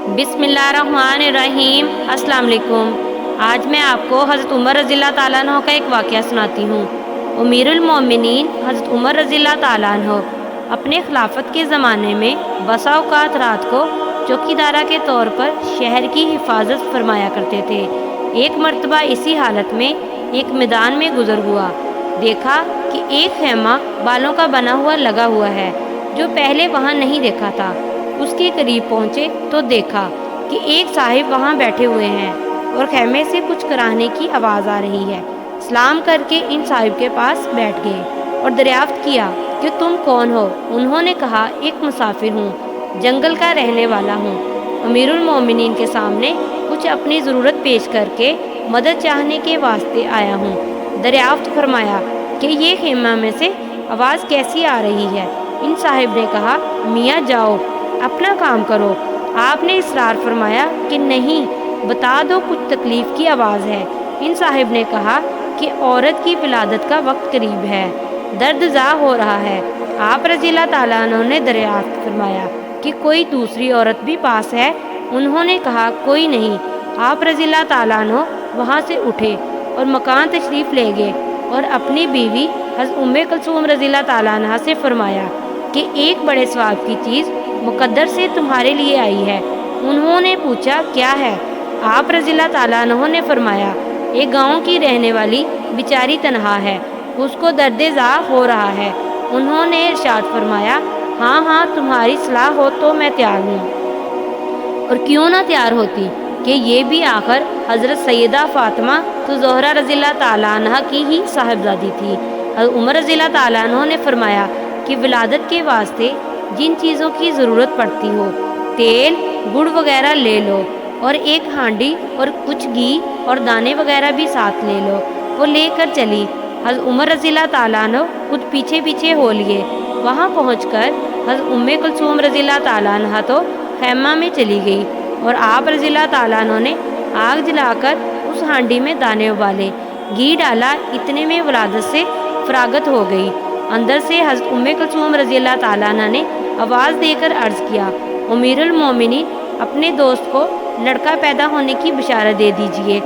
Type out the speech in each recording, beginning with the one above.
बिस्मिल्लाहिर्रहमानिर्रहीम। अस्सलाम वालेकुम। आज मैं आपको हज़रत उमर रज़ी अल्लाह ताला अन्हु का एक वाक़या सुनाती हूँ। अमीरुल मोमिनीन हज़रत उमर रज़ी अल्लाह ताला अन्हु अपने खिलाफत के ज़माने में बसा औक़ात रात को चौकीदारा के तौर पर शहर की हिफाजत फरमाया करते थे। एक मर्तबा इसी हालत में एक मैदान में गुज़र हुआ। देखा कि एक खैमा बालों का बना हुआ लगा हुआ है, जो पहले वहाँ नहीं देखा था। उसके करीब पहुँचे तो देखा कि एक साहिब वहाँ बैठे हुए हैं और खैमे से कुछ कराहने की आवाज़ आ रही है। सलाम करके इन साहिब के पास बैठ गए और दरियाफ्त किया कि तुम कौन हो। उन्होंने कहा, एक मुसाफिर हूँ, जंगल का रहने वाला हूँ। अमीरुल मोमिनीन के सामने कुछ अपनी ज़रूरत पेश करके मदद चाहने के वास्ते आया हूँ। दरियाफ्त फरमाया कि ये खेमा में से आवाज़ कैसी आ रही है। इन साहिब ने कहा, मियाँ जाओ, अपना काम करो। आपने इसरार फरमाया कि नहीं, बता दो, कुछ तकलीफ़ की आवाज़ है। इन साहिब ने कहा कि औरत की विलादत का वक्त करीब है, दर्द ज़ा हो रहा है। आप रज़ी अल्लाह ताला अन्हु ने दरियाफ्त फरमाया कि कोई दूसरी औरत भी पास है। उन्होंने कहा, कोई नहीं। आप रज़ी अल्लाह ताला अन्हु वहाँ से उठे और मकान तशरीफ़ ले गए और अपनी बीवी हज़रत उम्मे कुलसूम रज़ी अल्लाह ताला अन्हा से फरमाया कि एक बड़े सवाब की चीज़ मुक़द्दर से तुम्हारे लिए आई है। उन्होंने पूछा, क्या है? आप रज़ी अल्लाह ताला अन्हु ने फरमाया, एक गांव की रहने वाली बेचारी तनहा है, उसको दर्द-ए-ज़ा हो रहा है। उन्होंने इरशाद फरमाया, हाँ हाँ, तुम्हारी सलाह हो तो मैं तैयार हूँ। और क्यों ना तैयार होती कि ये भी आखिर हज़रत सैयदा फ़ातिमा तो ज़ोहरा रज़ी अल्लाह ताला अन्हा की ही साहिबजादी थी। हज़रत उमर रज़ी अल्लाह ताला अन्हु ने फरमाया कि विलादत के वास्ते जिन चीज़ों की ज़रूरत पड़ती हो, तेल गुड़ वगैरह ले लो और एक हांडी और कुछ घी और दाने वगैरह भी साथ ले लो। वो लेकर चली। हज़रत उमर रज़ी अल्लाह ताला अन्हु खुद पीछे पीछे हो लिए। वहाँ पहुँचकर हज़रत उम्मे कुलसूम रज़ी अल्लाह ताला अन्हा तो खैमा में चली गई और आप रज़ी अल्लाह ताला अन्हु ने आग जलाकर उस हांडी में दाने उबाले, घी डाला। इतने में विलादत से फरागत हो गई। अंदर से हज़रत उम्मे कुलसूम रज़ी अल्लाह ताला अन्हा ने आवाज़ देकर अर्ज़ किया, अमीरुल मोमिनीन, अपने दोस्त को लड़का पैदा होने की बशारत दे दीजिए।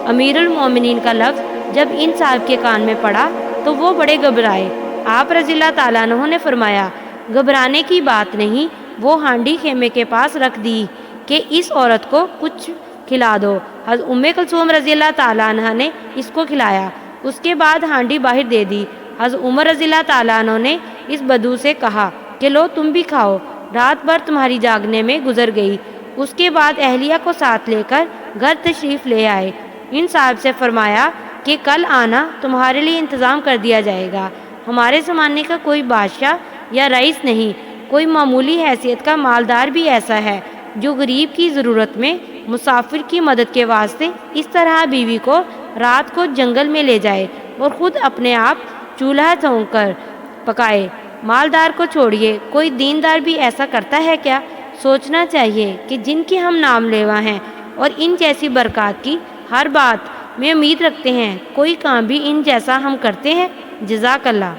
अमीरुल मोमिनीन का लफ्ज़ जब इन साहब के कान में पड़ा तो वो बड़े घबराए। आप रज़ी अल्लाह ताला अन्हु ने फरमाया, घबराने की बात नहीं, वो हांडी खेमे के पास रख दी कि इस औरत को कुछ खिला दो। हज़रत उम्मे कुलसूम रज़ी अल्लाह ताला अन्हा ने इसको खिलाया। उसके बाद हांडी बाहर दे दी। हज़रत उमर रज़ी अल्लाह ताला अन्हु ने इस बदू से कहा कि लो, तुम भी खाओ, रात भर तुम्हारी जागने में गुजर गई। उसके बाद अहलिया को साथ लेकर घर तशरीफ़ ले आए। इन साहब से फरमाया कि कल आना, तुम्हारे लिए इंतज़ाम कर दिया जाएगा। हमारे ज़माने का कोई बादशाह या रईस नहीं, कोई मामूली हैसियत का मालदार भी ऐसा है जो गरीब की ज़रूरत में मुसाफिर की मदद के वास्ते इस तरह बीवी को रात को जंगल में ले जाए और ख़ुद अपने आप चूल्हा झोंक कर पकाए। मालदार को छोड़िए, कोई दीनदार भी ऐसा करता है क्या? सोचना चाहिए कि जिनके हम नाम लेवा हैं और इन जैसी बरक़ात की हर बात में उम्मीद रखते हैं, कोई काम भी इन जैसा हम करते हैं। जज़ाकल्लाह।